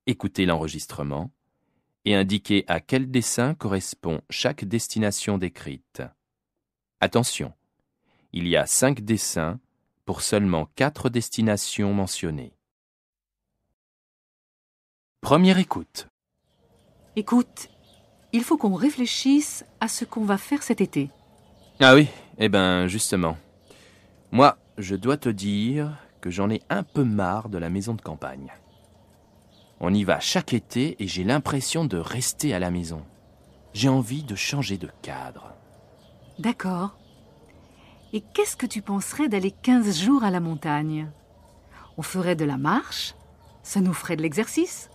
Écoutez l'enregistrement et indiquez à quel dessin correspond chaque destination décrite. Attention, il y a 5 dessins pour seulement 4 destinations mentionnées. Première écoute. Écoute, il faut qu'on réfléchisse à ce qu'on va faire cet été. Ah oui, justement. Moi, je dois te dire que j'en ai un peu marre de la maison de campagne. On y va chaque été et j'ai l'impression de rester à la maison. J'ai envie de changer de cadre. D'accord. Et qu'est-ce que tu penserais d'aller 15 jours à la montagne? On ferait de la marche, ça nous ferait de l'exercice,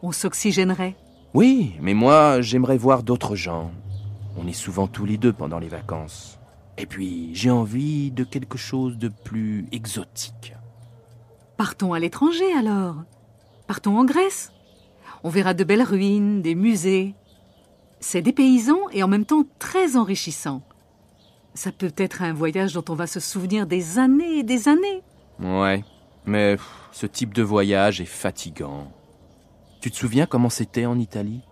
on s'oxygénerait. Oui, mais moi, j'aimerais voir d'autres gens. On est souvent tous les deux pendant les vacances. Et puis, j'ai envie de quelque chose de plus exotique. Partons à l'étranger alors. Partons en Grèce. On verra de belles ruines, des musées. C'est dépaysant et en même temps très enrichissant. Ça peut être un voyage dont on va se souvenir des années et des années. Ouais, mais ce type de voyage est fatigant. Tu te souviens comment c'était en Italie?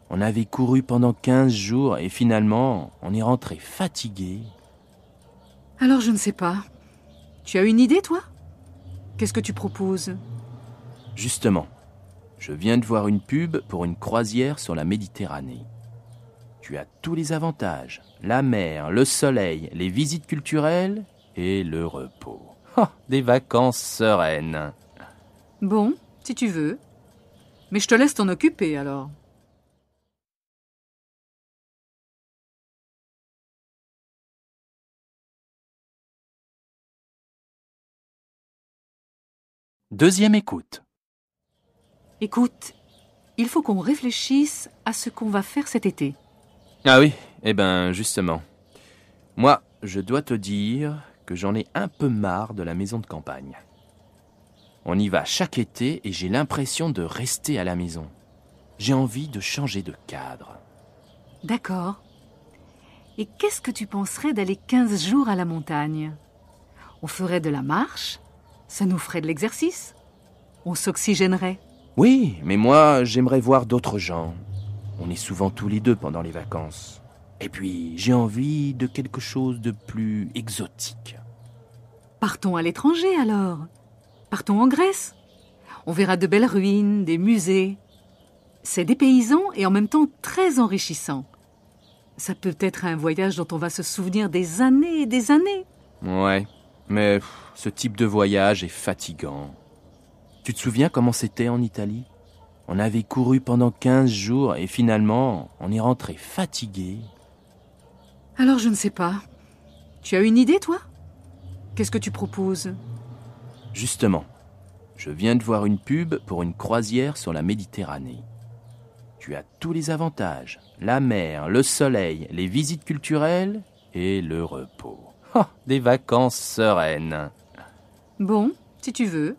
On avait couru pendant 15 jours et finalement, on est rentré fatigué. Alors je ne sais pas. Tu as une idée, toi? Qu'est-ce que tu proposes? Justement, je viens de voir une pub pour une croisière sur la Méditerranée. Tu as tous les avantages, la mer, le soleil, les visites culturelles et le repos. Oh, des vacances sereines. Bon, si tu veux. Mais je te laisse t'en occuper alors. Deuxième écoute. Écoute, il faut qu'on réfléchisse à ce qu'on va faire cet été. Ah oui, justement. Moi, je dois te dire que j'en ai un peu marre de la maison de campagne. On y va chaque été et j'ai l'impression de rester à la maison. J'ai envie de changer de cadre. D'accord. Et qu'est-ce que tu penserais d'aller 15 jours à la montagne? On ferait de la marche, ça nous ferait de l'exercice, on s'oxygénerait. Oui, mais moi, j'aimerais voir d'autres gens. On est souvent tous les deux pendant les vacances. Et puis, j'ai envie de quelque chose de plus exotique. Partons à l'étranger alors. Partons en Grèce. On verra de belles ruines, des musées. C'est dépaysant et en même temps très enrichissant. Ça peut être un voyage dont on va se souvenir des années et des années. Ouais, mais ce type de voyage est fatigant. Tu te souviens comment c'était en Italie? On avait couru pendant 15 jours et finalement, on est rentré fatigué. Alors je ne sais pas. Tu as une idée, toi? Qu'est-ce que tu proposes? Justement, je viens de voir une pub pour une croisière sur la Méditerranée. Tu as tous les avantages, la mer, le soleil, les visites culturelles et le repos. Oh, des vacances sereines. Bon, si tu veux.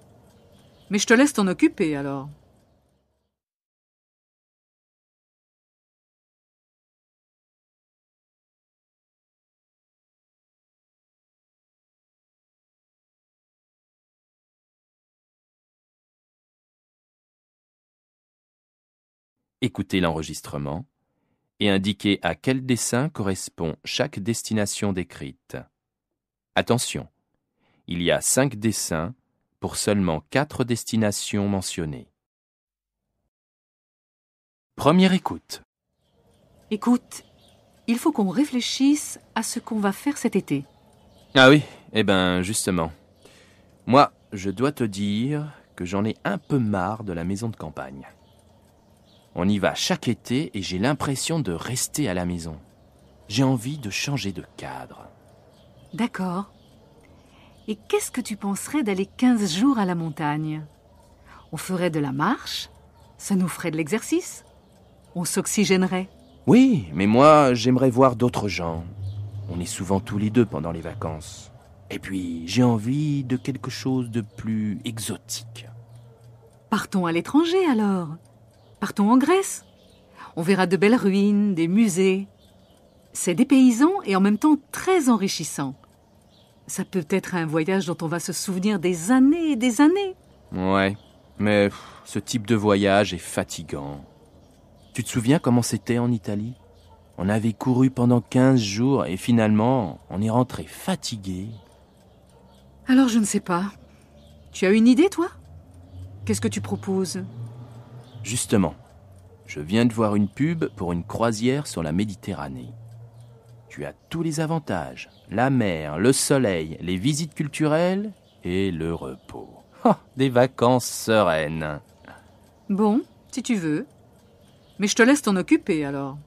Mais je te laisse t'en occuper alors. Écoutez l'enregistrement et indiquez à quel dessin correspond chaque destination décrite. Attention, il y a 5 dessins pour seulement 4 destinations mentionnées. Première écoute. Écoute, il faut qu'on réfléchisse à ce qu'on va faire cet été. Ah oui, justement. Moi, je dois te dire que j'en ai un peu marre de la maison de campagne. On y va chaque été et j'ai l'impression de rester à la maison. J'ai envie de changer de cadre. D'accord. Et qu'est-ce que tu penserais d'aller 15 jours à la montagne? On ferait de la marche, ça nous ferait de l'exercice, on s'oxygénerait. Oui, mais moi, j'aimerais voir d'autres gens. On est souvent tous les deux pendant les vacances. Et puis, j'ai envie de quelque chose de plus exotique. Partons à l'étranger alors. Partons en Grèce. On verra de belles ruines, des musées. C'est dépaysant et en même temps très enrichissant. Ça peut être un voyage dont on va se souvenir des années et des années. Ouais, Mais ce type de voyage est fatigant. Tu te souviens comment c'était en Italie ? On avait couru pendant 15 jours et finalement, on est rentré fatigué. Alors je ne sais pas. Tu as une idée, toi ? Qu'est-ce que tu proposes ? Justement, je viens de voir une pub pour une croisière sur la Méditerranée. Tu as tous les avantages, la mer, le soleil, les visites culturelles et le repos. Des vacances sereines. Bon, si tu veux. Mais je te laisse t'en occuper alors.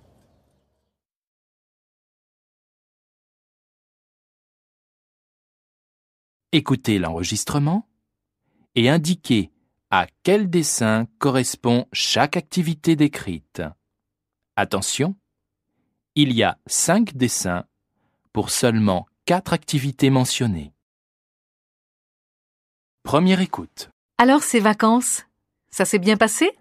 Écoutez l'enregistrement et indiquez à quel dessin correspond chaque activité décrite. Attention, il y a 5 dessins pour seulement 4 activités mentionnées. Première écoute. Alors ces vacances, ça s'est bien passé ?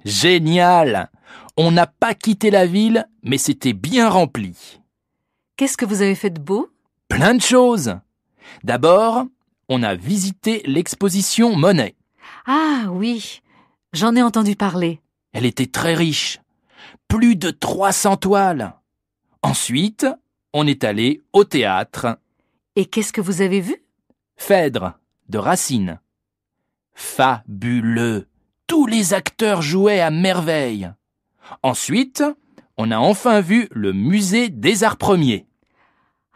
Génial! On n'a pas quitté la ville, mais c'était bien rempli. Qu'est-ce que vous avez fait de beau ? Plein de choses. D'abord, on a visité l'exposition Monet. Ah oui, j'en ai entendu parler. Elle était très riche. Plus de 300 toiles. Ensuite, on est allé au théâtre. Et qu'est-ce que vous avez vu ? Phèdre, de Racine. Fabuleux! Tous les acteurs jouaient à merveille. Ensuite, on a enfin vu le musée des Arts Premiers.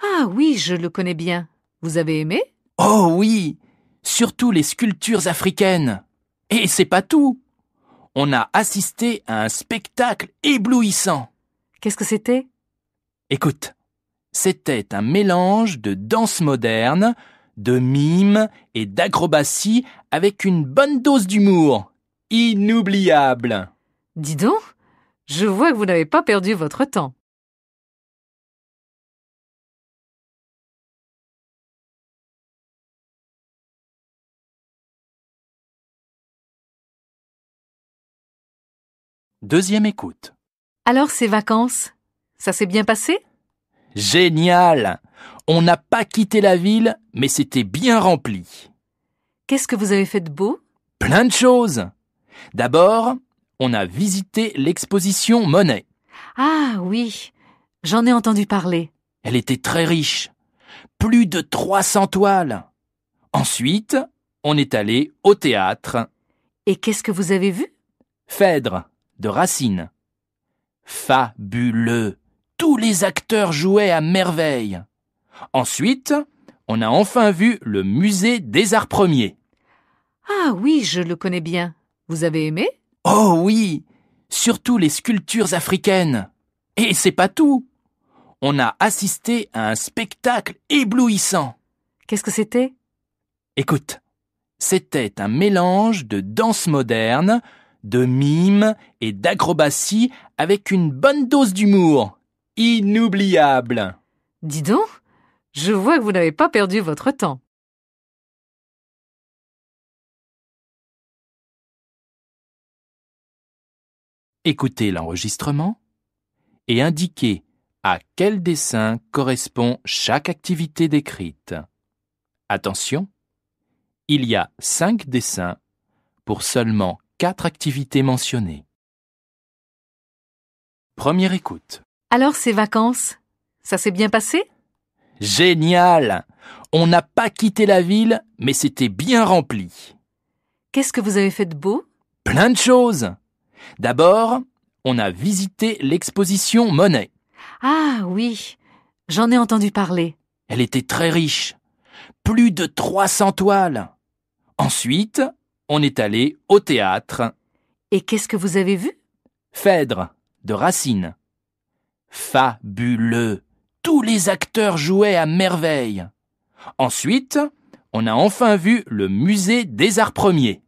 Ah oui, je le connais bien. Vous avez aimé ? Oh oui! Surtout les sculptures africaines. Et c'est pas tout. On a assisté à un spectacle éblouissant. Qu'est-ce que c'était ? Écoute, c'était un mélange de danse moderne, de mime et d'acrobatie avec une bonne dose d'humour. Inoubliable. Dis donc, je vois que vous n'avez pas perdu votre temps. Deuxième écoute. Alors ces vacances, ça s'est bien passé ? Génial! On n'a pas quitté la ville, mais c'était bien rempli. Qu'est-ce que vous avez fait de beau ? Plein de choses. D'abord, on a visité l'exposition Monet. Ah oui, j'en ai entendu parler. Elle était très riche. Plus de 300 toiles. Ensuite, on est allé au théâtre. Et qu'est-ce que vous avez vu ? Phèdre, de Racine. Fabuleux! Tous les acteurs jouaient à merveille. Ensuite, on a enfin vu le musée des Arts Premiers. Ah oui, je le connais bien. Vous avez aimé ? Oh oui! Surtout les sculptures africaines. Et c'est pas tout. On a assisté à un spectacle éblouissant. Qu'est-ce que c'était ? Écoute, c'était un mélange de danse moderne, de mime et d'acrobatie avec une bonne dose d'humour. Inoubliable. Dis donc, je vois que vous n'avez pas perdu votre temps. Écoutez l'enregistrement et indiquez à quel dessin correspond chaque activité décrite. Attention, il y a 5 dessins pour seulement 4 activités mentionnées. Première écoute. Alors ces vacances, ça s'est bien passé ? Génial! On n'a pas quitté la ville, mais c'était bien rempli. Qu'est-ce que vous avez fait de beau ? Plein de choses. D'abord, on a visité l'exposition Monet. Ah oui, j'en ai entendu parler. Elle était très riche. Plus de 300 toiles. Ensuite, on est allé au théâtre. Et qu'est-ce que vous avez vu ? Phèdre, de Racine. Fabuleux! Tous les acteurs jouaient à merveille. Ensuite, on a enfin vu le musée des Arts Premiers.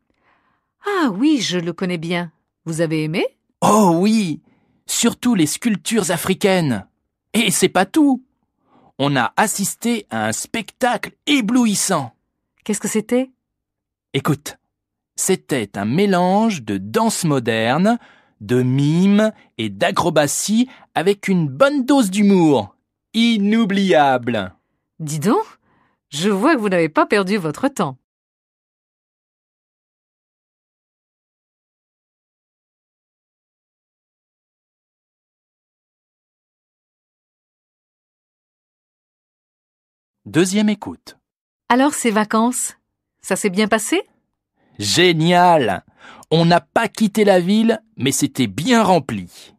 Ah oui, je le connais bien. Vous avez aimé ? Oh oui! Surtout les sculptures africaines. Et c'est pas tout. On a assisté à un spectacle éblouissant. Qu'est-ce que c'était ? Écoute, c'était un mélange de danse moderne, de mime et d'acrobatie avec une bonne dose d'humour. Inoubliable. Dis donc, je vois que vous n'avez pas perdu votre temps. Deuxième écoute. Alors, ces vacances, ça s'est bien passé? Génial! On n'a pas quitté la ville, mais c'était bien rempli.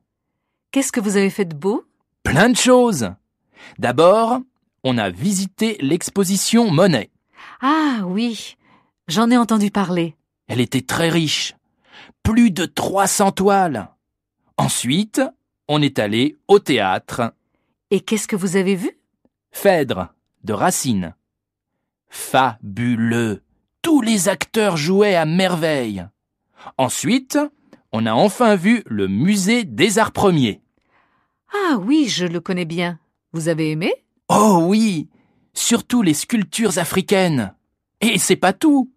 Qu'est-ce que vous avez fait de beau? Plein de choses. D'abord, on a visité l'exposition Monet. Ah oui, j'en ai entendu parler. Elle était très riche. Plus de 300 toiles. Ensuite, on est allé au théâtre. Et qu'est-ce que vous avez vu? Phèdre, de Racine. Fabuleux! Tous les acteurs jouaient à merveille. Ensuite, on a enfin vu le musée des Arts Premiers. Ah oui, je le connais bien. Vous avez aimé? Oh oui! Surtout les sculptures africaines. Et c'est pas tout.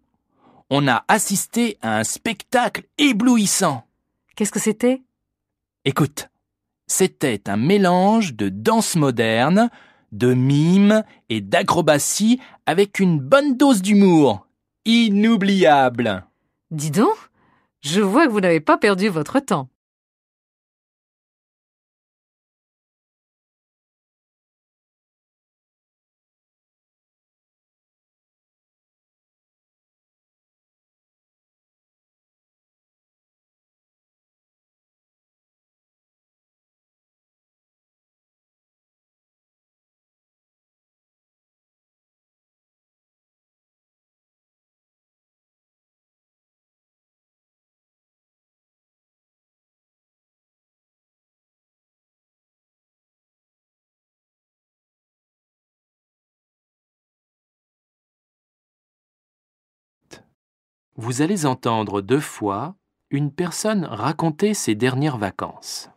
On a assisté à un spectacle éblouissant. Qu'est-ce que c'était? Écoute, c'était un mélange de danse moderne, de mime et d'acrobatie avec une bonne dose d'humour. Inoubliable. Dis donc, je vois que vous n'avez pas perdu votre temps. Vous allez entendre 2 fois une personne raconter ses dernières vacances.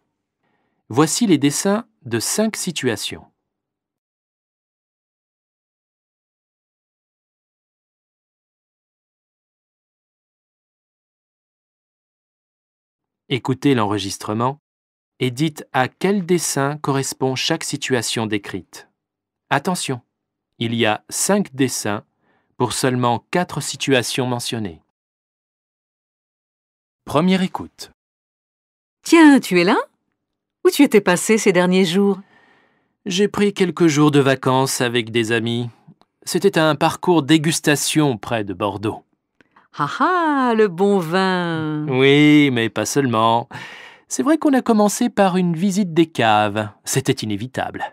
Voici les dessins de 5 situations. Écoutez l'enregistrement et dites à quel dessin correspond chaque situation décrite. Attention, il y a 5 dessins pour seulement 4 situations mentionnées. Première écoute. Tiens, tu es là? Où tu étais passé ces derniers jours? J'ai pris quelques jours de vacances avec des amis. C'était un parcours dégustation près de Bordeaux. Ah ah, le bon vin! Oui, mais pas seulement. C'est vrai qu'on a commencé par une visite des caves. C'était inévitable.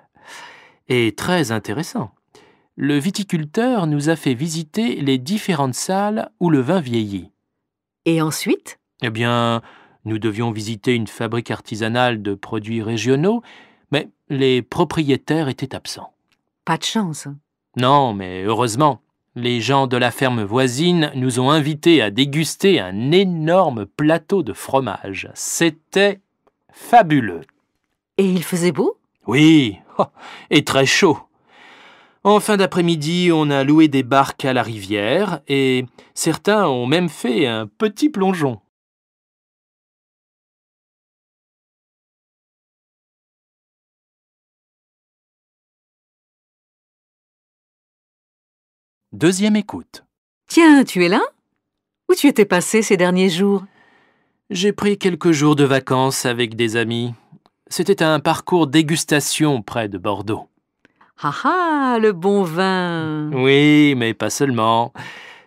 Et très intéressant. Le viticulteur nous a fait visiter les différentes salles où le vin vieillit. Et ensuite? Eh bien, nous devions visiter une fabrique artisanale de produits régionaux, mais les propriétaires étaient absents. Pas de chance. Non, mais heureusement, les gens de la ferme voisine nous ont invités à déguster un énorme plateau de fromage. C'était fabuleux. Et il faisait beau? Oui, oh, et très chaud. En fin d'après-midi, on a loué des barques à la rivière et certains ont même fait un petit plongeon. Deuxième écoute. Tiens, tu es là? Où tu étais passé ces derniers jours? J'ai pris quelques jours de vacances avec des amis. C'était un parcours dégustation près de Bordeaux. Ah ah, le bon vin! Oui, mais pas seulement.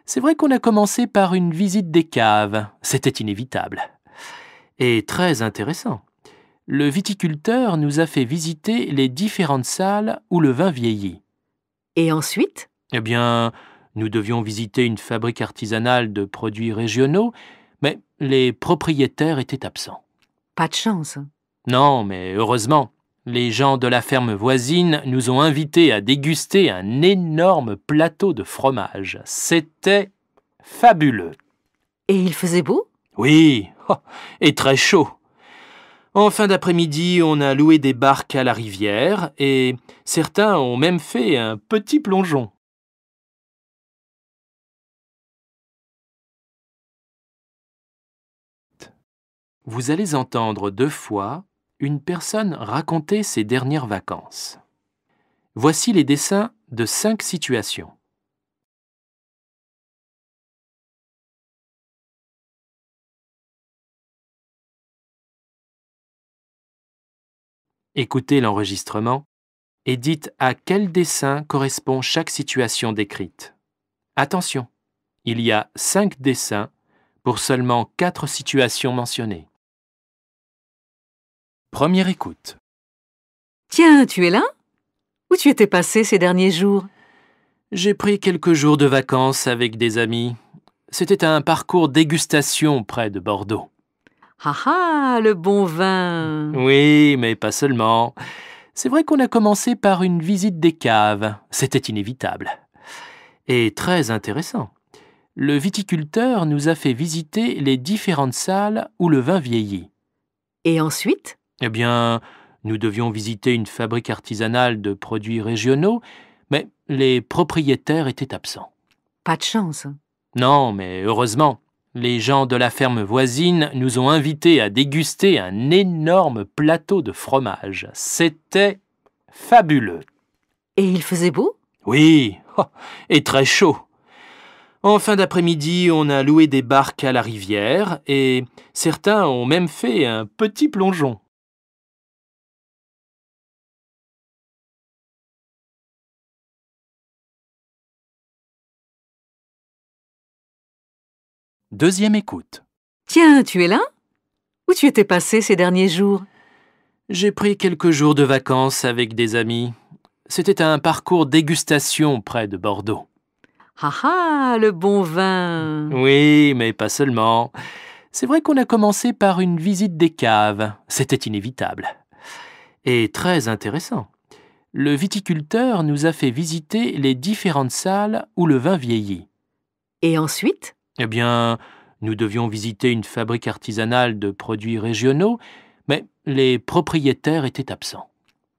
C'est vrai qu'on a commencé par une visite des caves. C'était inévitable. Et très intéressant. Le viticulteur nous a fait visiter les différentes salles où le vin vieillit. Et ensuite? Eh bien, nous devions visiter une fabrique artisanale de produits régionaux, mais les propriétaires étaient absents. Pas de chance. Non, mais heureusement, les gens de la ferme voisine nous ont invités à déguster un énorme plateau de fromage. C'était fabuleux. Et il faisait beau? Oui, oh, et très chaud. En fin d'après-midi, on a loué des barques à la rivière et certains ont même fait un petit plongeon. Vous allez entendre 2 fois une personne raconter ses dernières vacances. Voici les dessins de 5 situations. Écoutez l'enregistrement et dites à quel dessin correspond chaque situation décrite. Attention, il y a 5 dessins pour seulement 4 situations mentionnées. Première écoute. Tiens, tu es là? Où tu étais passé ces derniers jours? J'ai pris quelques jours de vacances avec des amis. C'était un parcours dégustation près de Bordeaux. Ah ah, le bon vin! Oui, mais pas seulement. C'est vrai qu'on a commencé par une visite des caves. C'était inévitable. Et très intéressant. Le viticulteur nous a fait visiter les différentes salles où le vin vieillit. Et ensuite? Eh bien, nous devions visiter une fabrique artisanale de produits régionaux, mais les propriétaires étaient absents. Pas de chance. Non, mais heureusement, les gens de la ferme voisine nous ont invités à déguster un énorme plateau de fromage. C'était fabuleux. Et il faisait beau? Oui, et très chaud. En fin d'après-midi, on a loué des barques à la rivière et certains ont même fait un petit plongeon. Deuxième écoute. Tiens, tu es là? Où tu étais passé ces derniers jours? J'ai pris quelques jours de vacances avec des amis. C'était un parcours dégustation près de Bordeaux. Ah ah, le bon vin! Oui, mais pas seulement. C'est vrai qu'on a commencé par une visite des caves. C'était inévitable. Et très intéressant. Le viticulteur nous a fait visiter les différentes salles où le vin vieillit. Et ensuite? Eh bien, nous devions visiter une fabrique artisanale de produits régionaux, mais les propriétaires étaient absents.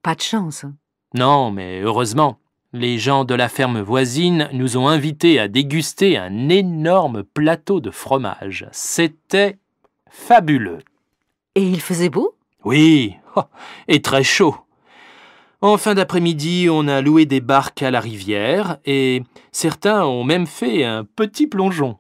Pas de chance. Non, mais heureusement, les gens de la ferme voisine nous ont invités à déguster un énorme plateau de fromage. C'était fabuleux. Et il faisait beau? Oui, et très chaud. En fin d'après-midi, on a loué des barques à la rivière et certains ont même fait un petit plongeon.